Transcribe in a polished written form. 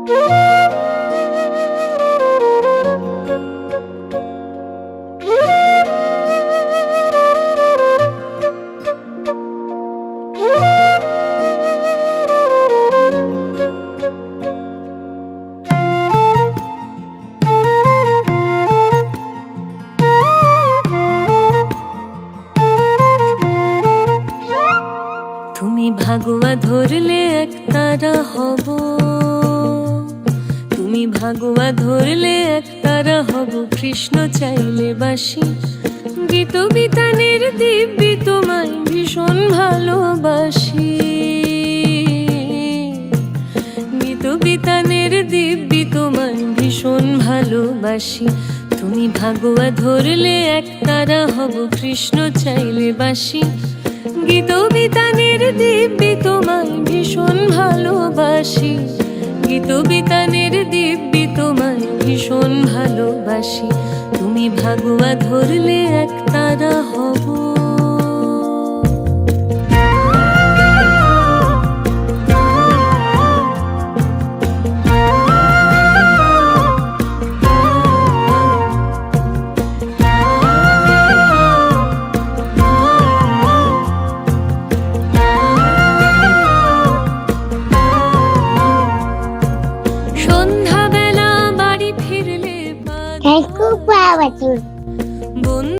তুমি ভাগুয়া ধরলে এক তারা হব, তুমি ভাগুয়া ধরলে এক তারা হব, কৃষ্ণ চাইলে বাসি। গীত বিতানের দিব্যি তোমায় ভীষণ ভালোবাসি, গীত বিতানের দিব্যি তোমায় ভীষণ ভালোবাসি। তুমি ভাগুয়া ধরলে এক তারা হব, কৃষ্ণ চাইলে বাসি। গীত বিতানের দিব্যি তোমায় ভীষণ ভালোবাসি, গীত বিতানের দিব্যি তোমায় ভীষণ ভালোবাসি। তুমি ভাগুয়া ধরলে এক তারা হব।